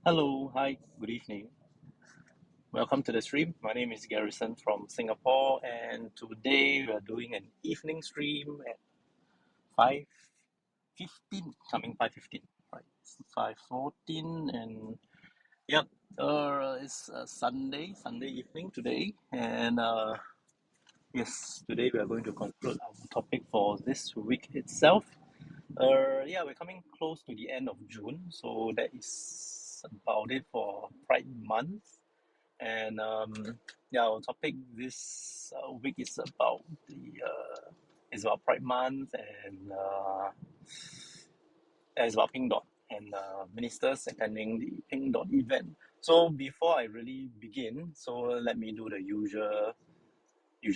Hello, hi, good evening. Welcome to the stream. My name is Garrison from Singapore, and today we are doing an evening stream at 5:15, coming 5:15, right? It's 5:14, and yep, it's Sunday evening today, and yes, today we are going to conclude our topic for this week itself. Yeah, we're coming close to the end of June, so that is about it for Pride Month. And yeah, our topic this week is about Pride Month, and it's about Pink Dot and ministers attending the Pink Dot event. So before I really begin, so let me do the usual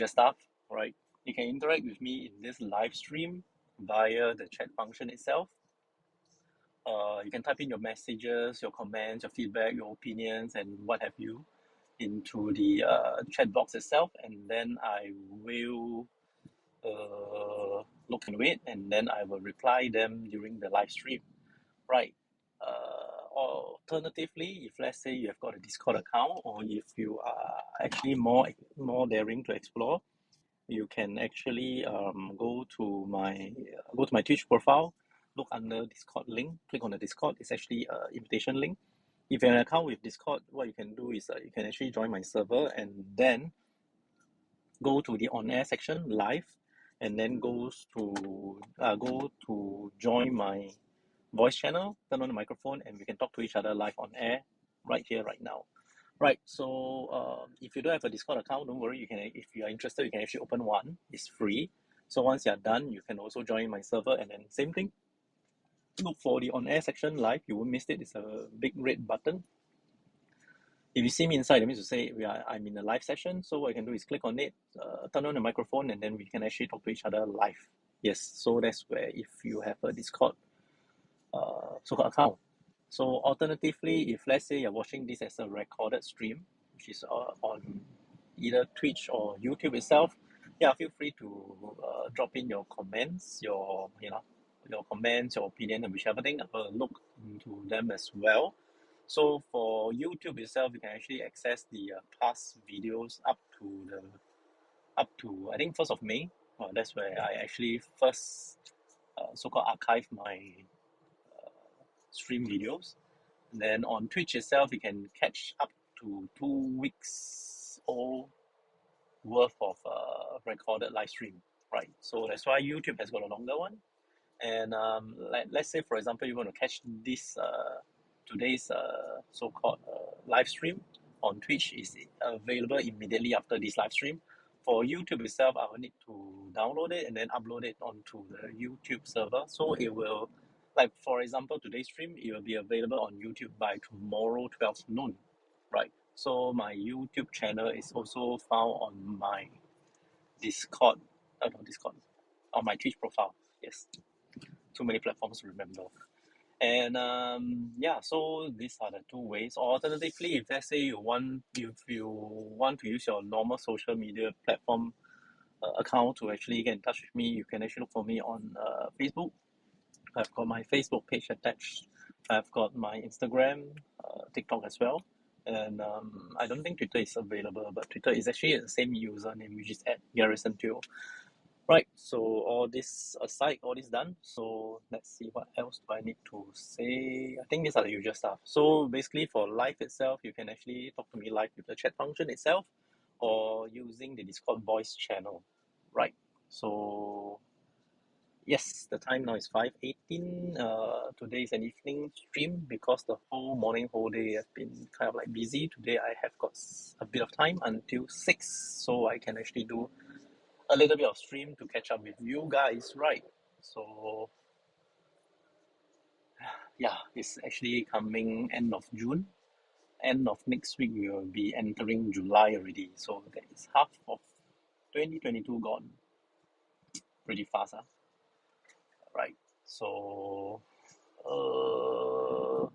stuff, right? You can interact with me in this live stream via the chat function itself. You can type in your messages, your comments, your feedback, your opinions, and what have you into the chat box itself, and then I will look into it, and then I will reply them during the live stream, right? Alternatively, if let's say you have got a Discord account, or if you are actually more daring to explore, you can actually go to my Twitch profile, look under Discord link, click on the Discord. It's actually a invitation link. If you have an account with Discord, what you can do is you can actually join my server and then go to the on air section live, and then go to join my voice channel, turn on the microphone, and we can talk to each other live on air right here, right now. Right, so if you don't have a Discord account, don't worry. If you are interested, you can actually open one. It's free. So once you're done, you can also join my server, and then same thing. Look for the on air section live. You won't miss it. It's a big red button. If you see me inside, it means to say I'm in a live session. So what you can do is click on it, turn on the microphone, and then we can actually talk to each other live. Yes, so that's where if you have a Discord so-called account. So alternatively, if let's say you're watching this as a recorded stream, which is on either Twitch or YouTube itself, yeah, feel free to drop in your comments, your comments, your opinion, and whichever thing. I will look into them as well. So for YouTube itself, you can actually access the past videos up to I think 1st of May. That's where I actually first so-called archive my stream videos. And then on Twitch itself, you can catch up to 2 weeks old worth of recorded live stream, right? So that's why YouTube has got a longer one. And let's say, for example, you want to catch this today's so-called live stream on Twitch is available immediately after this live stream. For YouTube itself, I will need to download it and then upload it onto the YouTube server. So it will, like for example, today's stream, it will be available on YouTube by tomorrow 12 noon, right? So my YouTube channel is also found on my Discord, not Discord, on my Twitch profile. Yes, too many platforms to remember. And yeah, so these are the two ways. Or alternatively, if let's say if you want to use your normal social media platform account to actually get in touch with me, you can actually look for me on Facebook. I've got my Facebook page attached. I've got my Instagram, TikTok as well. And I don't think Twitter is available, but Twitter is actually the same username, which is at Garrison Teo. Right, so all this aside, all this done, so let's see what else do I need to say. I think these are the usual stuff. So basically for live itself, you can actually talk to me live with the chat function itself or using the Discord voice channel. Right, so yes, the time now is 5:18. Today is an evening stream because the whole day have been kind of like busy. Today I have got a bit of time until 6, so I can actually do a little bit of stream to catch up with you guys, right? So yeah, it's actually coming end of June. End of next week, we will be entering July already. So that is half of 2022 gone. Pretty fast, huh? Right. So, uh,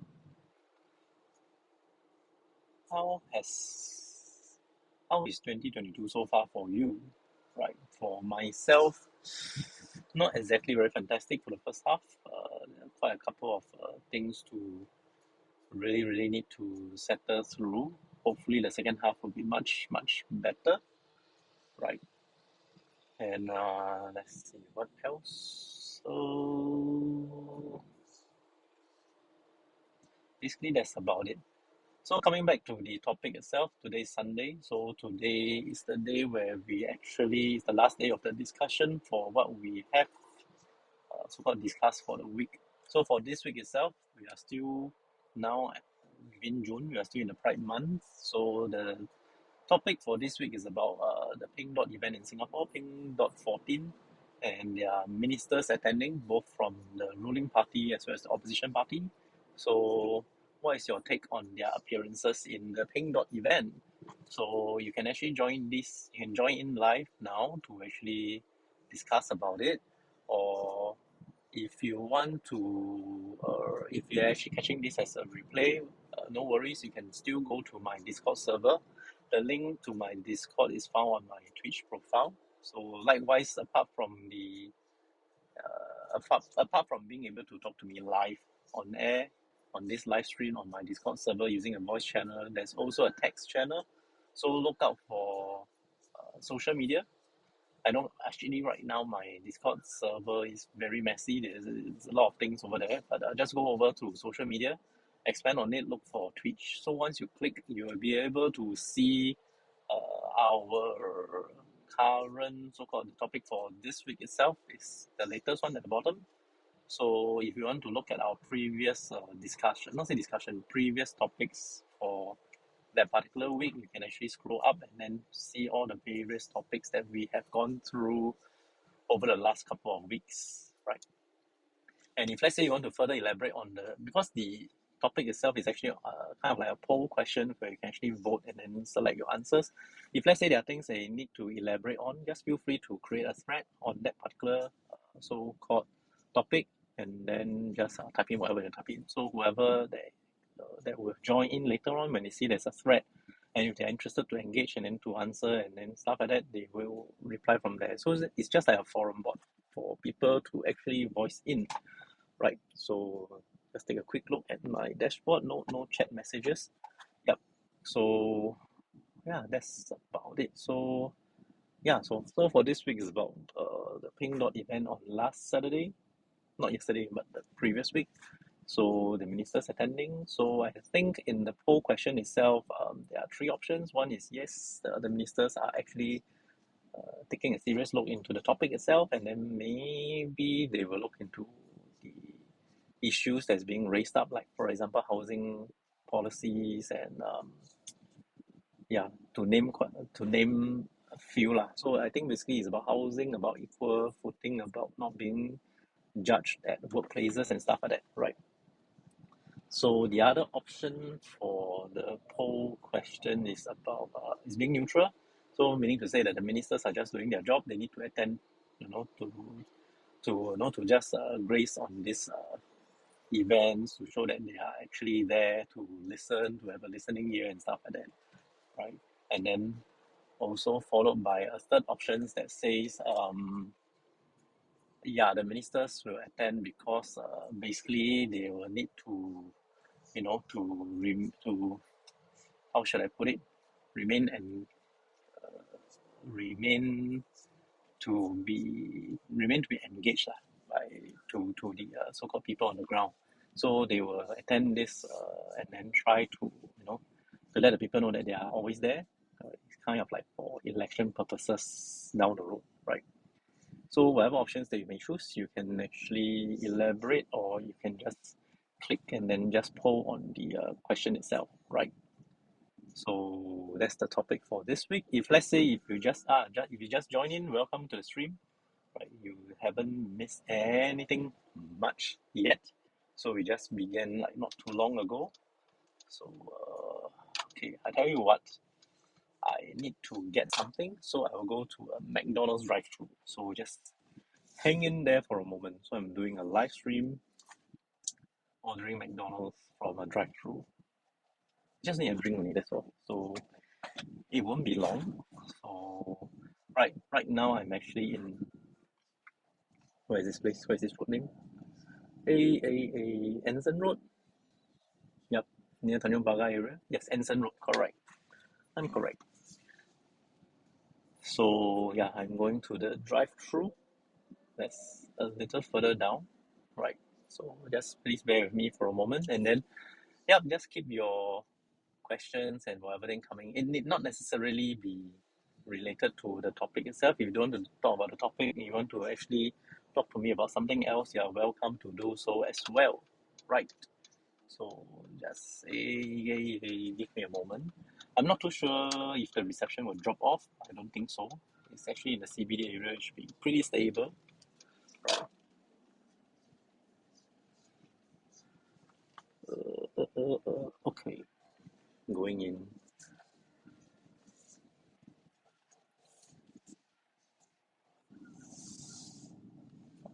how has how is 2022 so far for you? Right. For myself, not exactly very fantastic for the first half. Quite a couple of things to really need to settle through. Hopefully the second half will be much better, right? And let's see what else. So basically that's about it. So coming back to the topic itself, today is Sunday. So today is the day where we actually, it's the last day of the discussion for what we have so-called discussed for the week. So for this week itself, we are still now within June, we are still in the Pride month. So the topic for this week is about the Pink Dot event in Singapore, Pink Dot 14, and there are ministers attending, both from the ruling party as well as the opposition party. So what is your take on their appearances in the Pink Dot event? So you can actually you can join in live now to actually discuss about it, or if you want to, if you're actually catching this as a replay, no worries, you can still go to my Discord server. The link to my Discord is found on my Twitch profile. So likewise, apart from being able to talk to me live on air, on this live stream on my Discord server using a voice channel, there's also a text channel. So look out for social media. I know actually right now my Discord server is very messy. There's a lot of things over there, but just go over to social media, expand on it, look for Twitch. So once you click, you will be able to see our current so-called the topic for this week itself is the latest one at the bottom. So if you want to look at our previous previous topics for that particular week, you can actually scroll up and then see all the various topics that we have gone through over the last couple of weeks, right? And if let's say you want to further elaborate on because the topic itself is actually kind of like a poll question where you can actually vote and then select your answers. If let's say there are things that you need to elaborate on, just feel free to create a thread on that particular so-called topic, and then just type in whatever you type in. So whoever that will join in later on when they see there's a thread, and if they're interested to engage and then to answer and then stuff like that, they will reply from there. So it's just like a forum board for people to actually voice in, right? So just take a quick look at my dashboard. No chat messages. Yep. So yeah, that's about it. So yeah, so for this week is about the Pink Dot event on last Saturday, not yesterday, but the previous week. So the ministers attending. So I think in the poll question itself, there are three options. One is yes, the ministers are actually taking a serious look into the topic itself, and then maybe they will look into the issues that's being raised up, like for example, housing policies and yeah, to name a few lah. So I think basically it's about housing, about equal footing, about not being judged at workplaces and stuff like that, right? So the other option for the poll question is about is being neutral. So meaning to say that the ministers are just doing their job. They need to attend, to just grace on this events to show that they are actually there to listen, to have a listening ear and stuff like that, right? And then also followed by a third option that says, yeah, the ministers will attend because basically they will need to, to how should I put it, remain and remain remain to be engaged lah, by to the so-called people on the ground. So they will attend this and then try to to let the people know that they are always there. It's kind of like for election purposes down the road, right? So whatever options that you may choose, you can actually elaborate, or you can just click and then just poll on the question itself, right? So that's the topic for this week. If let's say if you just join in, welcome to the stream. Right, you haven't missed anything much yet. So we just began like not too long ago. So okay, I tell you what, I need to get something, so I will go to a McDonald's drive-thru. So just hang in there for a moment. So I'm doing a live stream ordering McDonald's from a drive-thru. Just need a drink only, that's all. So it won't be long. So right now I'm actually in, where is this place? Where is this road name? Anson Road. Yep. near Tanjong Pagar area. Yes, Anson Road, correct. I'm correct. So yeah, I'm going to the drive-through. That's a little further down, right? So just please bear with me for a moment, and then yeah, just keep your questions and whatever thing coming. It need not necessarily be related to the topic itself. If you don't want to talk about the topic, you want to actually talk to me about something else, you are welcome to do so as well, right? So just give me a moment. I'm not too sure if the reception will drop off. I don't think so. It's actually in the CBD area. It should be pretty stable. Okay, going in.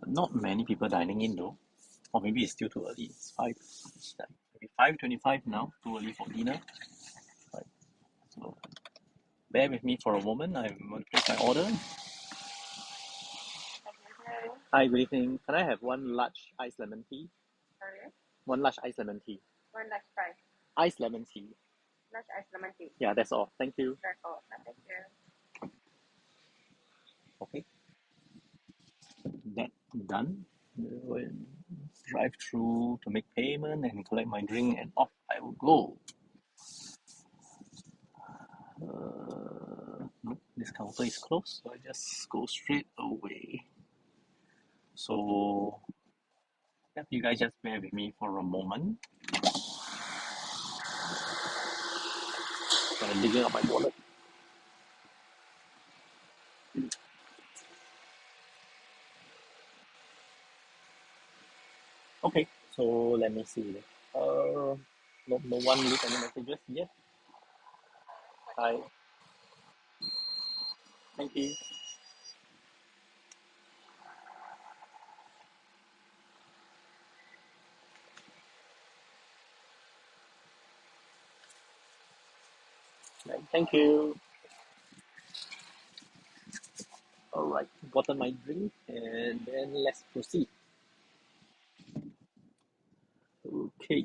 Not many people dining in though. Or maybe it's still too early. It's like maybe 5:25 now. Too early for dinner. Right. So bear with me for a moment. I'm going to place my order. Hi, good evening. Can I have one large iced lemon tea? Sorry? One large iced lemon tea. One large fry. Iced lemon tea. Large ice lemon tea. Yeah, that's all. Thank you. That's all. Thank you. Okay, that done. Drive through to make payment and collect my drink, and off I will go. Nope, this counter is closed, so I just go straight away. So, yeah, you guys just bear with me for a moment. I'm digging up my wallet. Okay, so let me see. No one leave any messages yet. Hi, thank you. Right, thank you. All right, gotten my drink, and then let's proceed. Okay,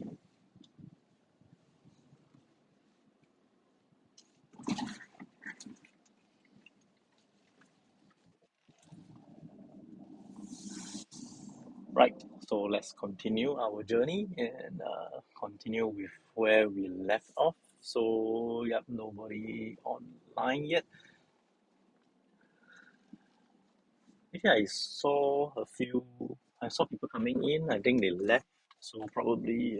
right. So let's continue our journey and continue with where we left off. So, yep, nobody online yet. Actually, I saw people coming in. I think they left, so probably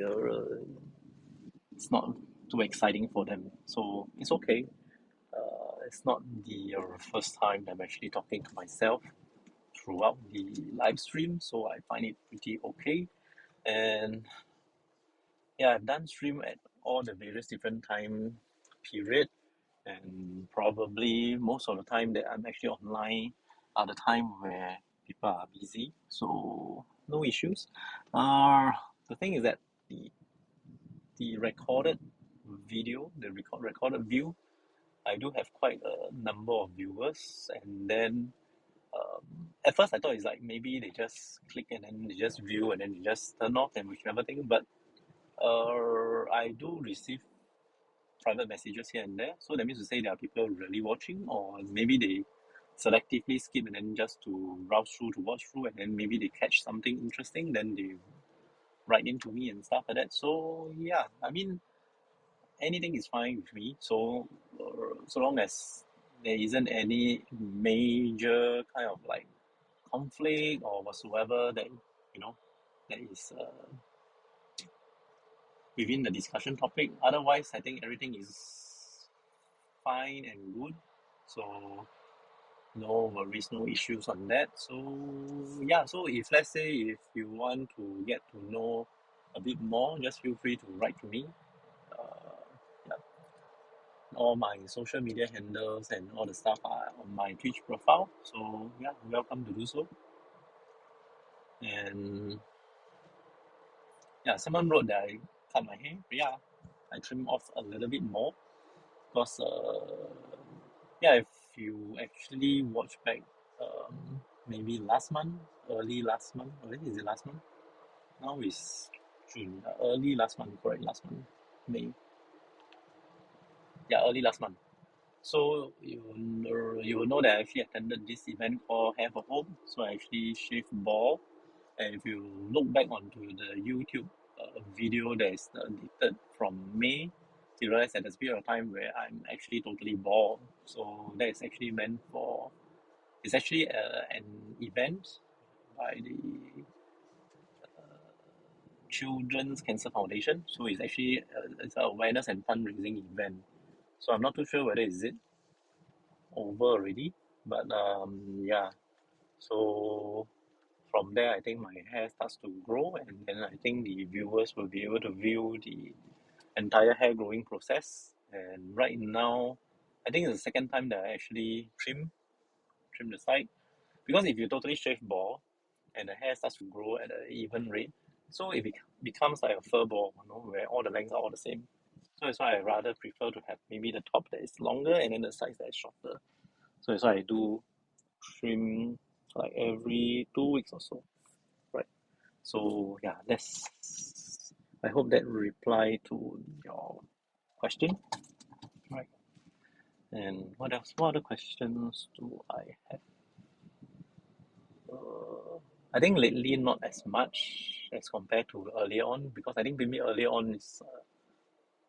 it's not too exciting for them. So it's okay. It's not the first time I'm actually talking to myself throughout the live stream, so I find it pretty okay. And yeah, I've done stream at all the various different time period, and probably most of the time that I'm actually online are the time where people are busy, so no issues. Uh, the thing is that the recorded video, the recorded view, I do have quite a number of viewers, and then at first I thought it's like maybe they just click and then they just view and then they just turn off and whichever thing, but I do receive private messages here and there, so that means to say there are people really watching, or maybe they selectively skip and then just to browse through to watch through, and then maybe they catch something interesting, then they write into me and stuff like that. So yeah, I mean anything is fine with me. So so long as there isn't any major kind of like conflict or whatsoever that that is within the discussion topic. Otherwise, I think everything is fine and good. So no worries, no issues on that. So yeah, so if let's say if you want to get to know a bit more, just feel free to write to me. Yeah, all my social media handles and all the stuff are on my Twitch profile. So yeah, welcome to do so. And yeah, someone wrote that I cut my hair. Yeah, I trim off a little bit more because yeah, if you actually watch back maybe last month, early last month, or is it last month? Now is June, early last month, correct, last month. May, yeah, early last month. So you will know that I actually attended this event called Hair for Home. So I actually shaved bald, and if you look back onto the YouTube video that is dated from May, you realize that there's a period of time where I'm actually totally bald. So that is actually meant for, it's actually an event by the Children's Cancer Foundation. So it's actually it's an awareness and fundraising event. So I'm not too sure whether is it over already, but yeah. So from there, I think my hair starts to grow, and then I think the viewers will be able to view the entire hair growing process. And right now, I think it's the second time that I actually trim the side, because if you totally shave bald and the hair starts to grow at an even rate, so it becomes like a fur ball, where all the lengths are all the same. So that's why I rather prefer to have maybe the top that is longer and then the sides that is shorter. So that's why I do trim like every 2 weeks or so, right? So yeah, that's, I hope that reply to your question, right? And what else? What other questions do I have? Uh, I think lately not as much as compared to earlier on, because I think maybe earlier on is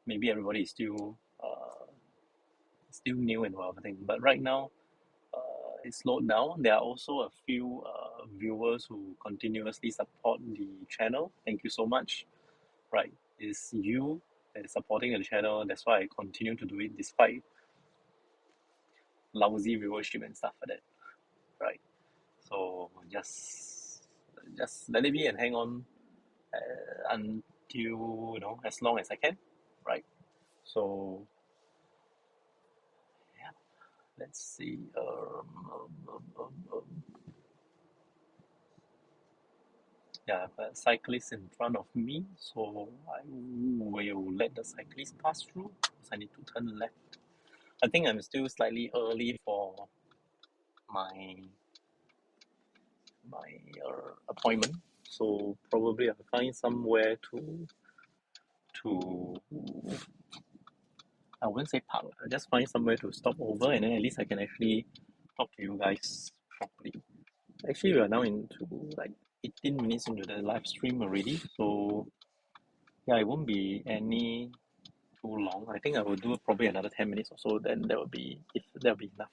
maybe everybody is still new and everything. But right now, it's slowed down. There are also a few viewers who continuously support the channel. Thank you so much. Right, it's you that is supporting the channel. That's why I continue to do it despite lousy viewership and stuff like that. Right. So just let it be and hang on until as long as I can. Right. So yeah, let's see. Yeah, but cyclist in front of me, so I will let the cyclist pass through because I need to turn left. I think I'm still slightly early for my my appointment, so probably I'll find somewhere to I wouldn't say park. I'll just find somewhere to stop over, and then at least I can actually talk to you guys properly. Actually, we are now into like 18 minutes into the live stream already, so yeah, it won't be any too long. I think I will do probably another 10 minutes or so, then there will be, if there will be enough.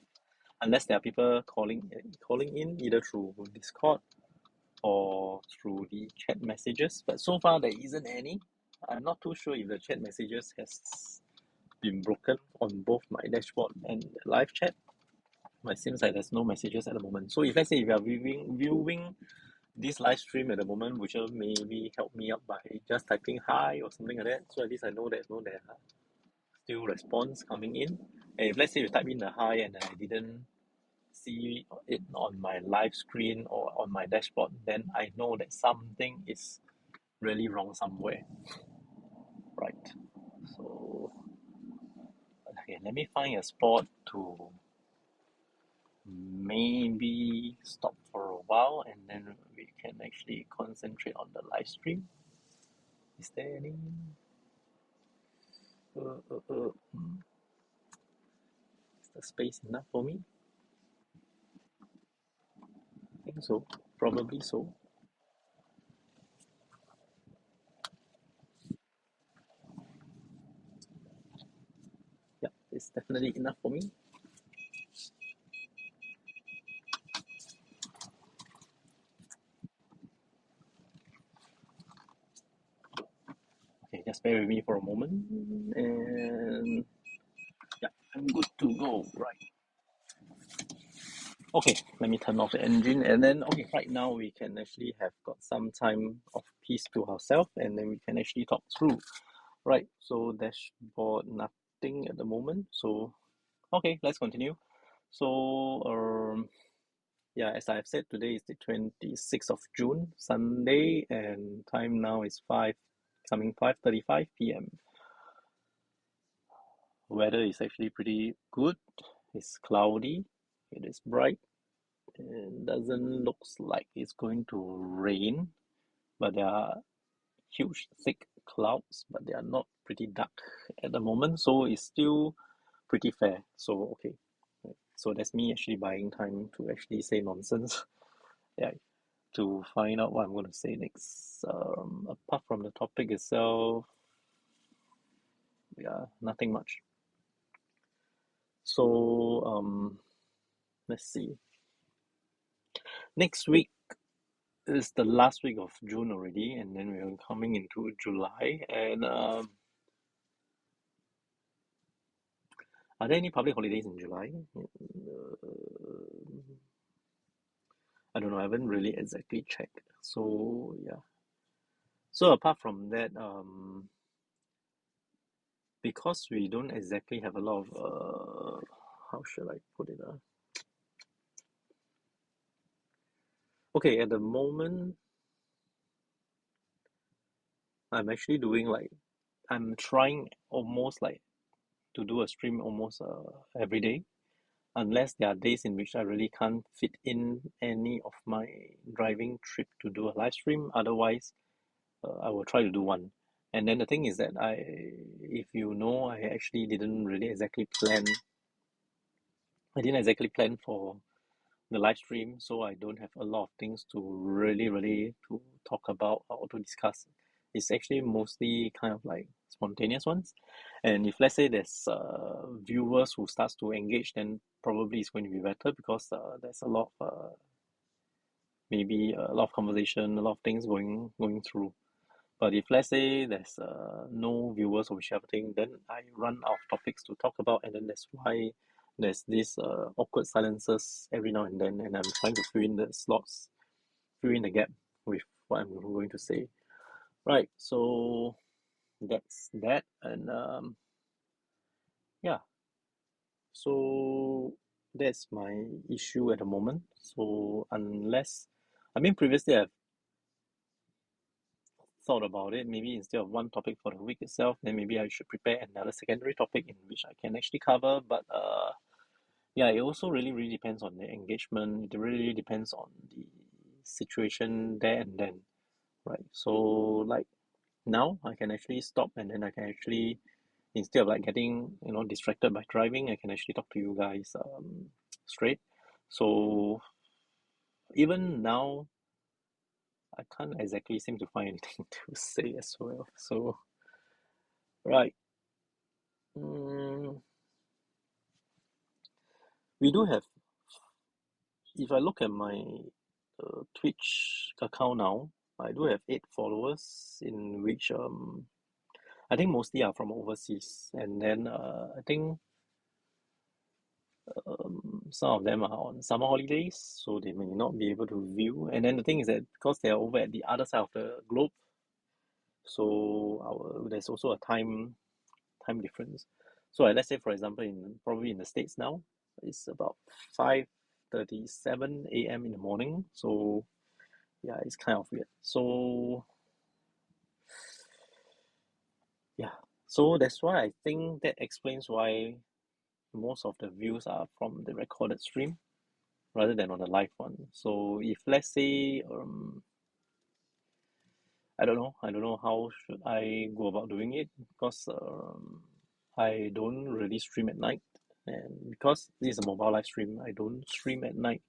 Unless there are people calling in either through Discord or through the chat messages, but so far there isn't any. I'm not too sure if the chat messages has been broken on both my dashboard and the live chat. But it seems like there's no messages at the moment. So if let's say if you are viewing this live stream at the moment, would you maybe help me out by just typing hi or something like that? So at least I know that there are still response coming in. And if let's say you type in the hi and I didn't see it on my live screen or on my dashboard, then I know that something is really wrong somewhere, right? So, okay, let me find a spot to maybe stop for a while and then we can actually concentrate on the live stream. Is there any? Is the space enough for me? I think so. Probably so. Yeah, it's definitely enough for me. Okay, just bear with me for a moment. And yeah, I'm good to go. Right. Okay, let me turn off the engine and then okay, right now we can actually have got some time of peace to ourselves and then we can actually talk through. Right, so dashboard nothing at the moment. So okay, let's continue. So yeah, as I've said, today is the 26th of June, Sunday, and time now is 5:35 p.m. Weather is actually pretty good. It's cloudy, it is bright, and doesn't look like it's going to rain, but there are huge thick clouds, but they are not pretty dark at the moment, so it's still pretty fair. So okay. Right. So that's me actually buying time to actually say nonsense. Yeah, to find out what I'm going to say next. Apart from the topic itself, yeah, nothing much. So let's see. Next week is the last week of June already, and then we're coming into July. And are there any public holidays in July? I don't know. I haven't really exactly checked. So yeah. So apart from that, because we don't exactly have a lot of how should I put it? Okay, at the moment, I'm actually doing like I'm trying almost like to do a stream almost every day, unless there are days in which I really can't fit in any of my driving trip to do a live stream. Otherwise, I will try to do one. And then the thing is that if you know, I actually didn't really exactly plan. I didn't exactly plan for the live stream, so I don't have a lot of things to really to talk about or to discuss. It's actually mostly kind of like spontaneous ones. And if let's say there's viewers who starts to engage, then probably it's going to be better because there's a lot of maybe a lot of conversation, a lot of things going through. But if let's say there's no viewers or whichever thing, then I run out of topics to talk about, and then that's why there's this awkward silences every now and then, and I'm trying to fill in the slots, fill in the gap with what I'm going to say. Right, so that's that, and yeah, so that's my issue at the moment. So unless, I mean, previously I've thought about it, maybe instead of one topic for the week itself, then maybe I should prepare another secondary topic in which I can actually cover. But yeah, it also really depends on the engagement. It really depends on the situation there and then, right? So like now I can actually stop and then I can actually instead of like getting distracted by driving, I can actually talk to you guys straight. So even now I can't exactly seem to find anything to say as well. So right. Mm, we do have, if I look at my Twitch account now, I do have 8 followers, in which I think mostly are from overseas, and then I think some of them are on summer holidays, so they may not be able to view. And then the thing is that because they are over at the other side of the globe, so there's also a time difference. So let's say for example, in probably in the States now, it's about 5:37 a.m. in the morning. So yeah, it's kind of weird. So yeah, so that's why I think that explains why most of the views are from the recorded stream rather than on the live one. So if let's say I don't know how should I go about doing it, because I don't really stream at night, and because this is a mobile live stream, I don't stream at night.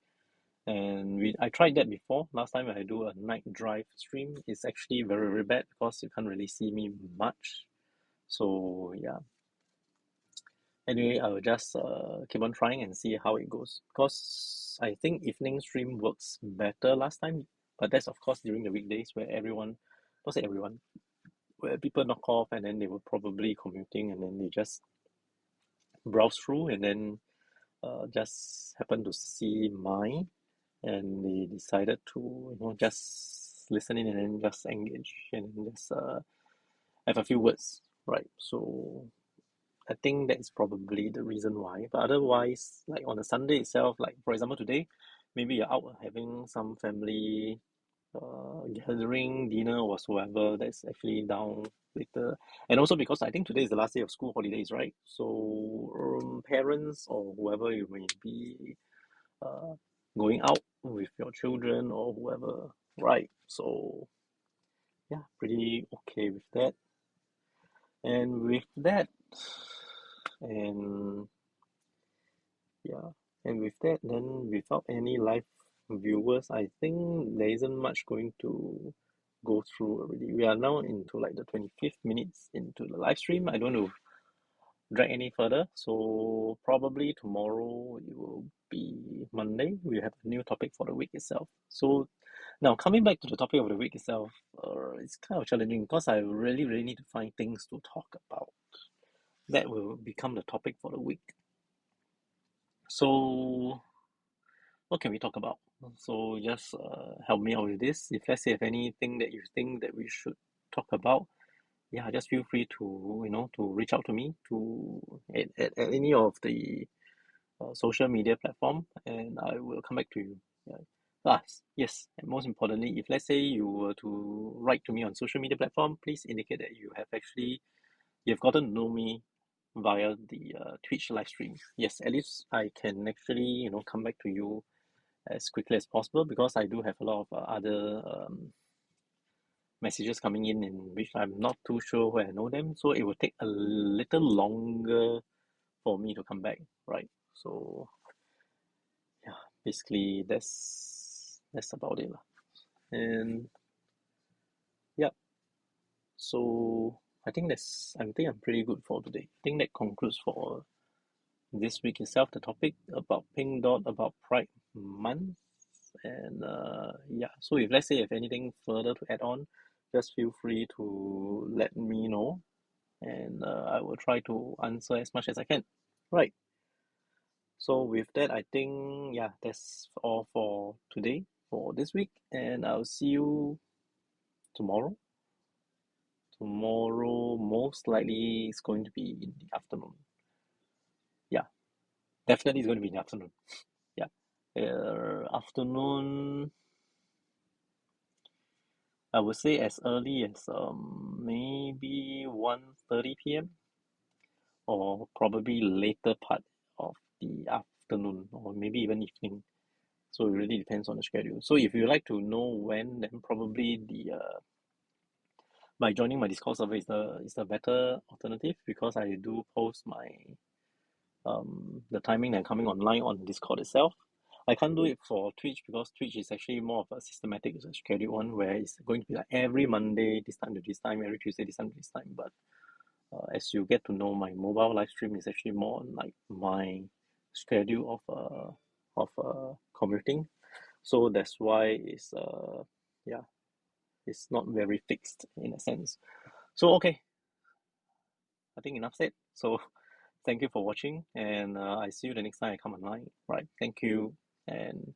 And I tried that before. Last time when I do a night drive stream, it's actually very bad because you can't really see me much. So yeah. Anyway, I will just keep on trying and see how it goes. Because I think evening stream works better last time, but that's of course during the weekdays where everyone, not say everyone, where people knock off and then they were probably commuting and then they just browse through and then just happen to see mine and they decided to just listen in and then just engage and just have a few words, right? So I think that is probably the reason why. But otherwise, like on a Sunday itself, like for example today, maybe you're out having some family gathering, dinner or whatsoever that's actually down later. And also because I think today is the last day of school holidays, right? So parents or whoever you may be uh, going out with your children or whoever, right? So yeah, pretty okay with that. And with that, and yeah, and with that, then without any live viewers, I think there isn't much going to go through already. We are now into like the 25th minutes into the live stream. I don't want to drag any further, so probably tomorrow it will be Monday. We have a new topic for the week itself. So now coming back to the topic of the week itself, it's kind of challenging because I really need to find things to talk about that will become the topic for the week. So what can we talk about? So just help me out with this. If let's say if anything that you think that we should talk about, yeah, just feel free to to reach out to me at any of the social media platform, and I will come back to you. Yeah. Yes, and most importantly, if let's say you were to write to me on social media platform, please indicate that you've gotten to know me via the Twitch live stream. Yes, at least I can actually come back to you as quickly as possible because I do have a lot of other messages coming in which I'm not too sure where I know them, so it will take a little longer for me to come back, right? So yeah, basically that's about it lah. And yeah, so I think I'm pretty good for today. I think that concludes for this week itself, the topic about Pink Dot, about Pride Month. And yeah, so if let's say you have anything further to add on, just feel free to let me know, and I will try to answer as much as I can. Right. So with that, I think yeah, that's all for today for this week, and I'll see you tomorrow. Tomorrow most likely is going to be in the afternoon. Yeah, definitely it's going to be in the afternoon. Yeah, afternoon. I would say as early as maybe 1:30 p.m. or probably later part of the afternoon or maybe even evening. So it really depends on the schedule. So if you like to know when, then probably the by joining my Discord server is the better alternative because I do post my the timing and coming online on Discord itself. I can't do it for Twitch because Twitch is actually more of a systematic schedule one where it's going to be like every Monday this time to this time, every Tuesday this time to this time. But as you get to know, my mobile live stream is actually more on like my schedule of commuting. So that's why yeah, it's not very fixed in a sense. So okay, I think enough said. So thank you for watching, and I see you the next time I come online. Right, thank you, and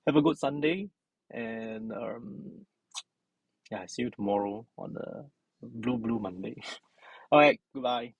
have a good Sunday, and yeah, I see you tomorrow on the Blue Monday. All right, goodbye.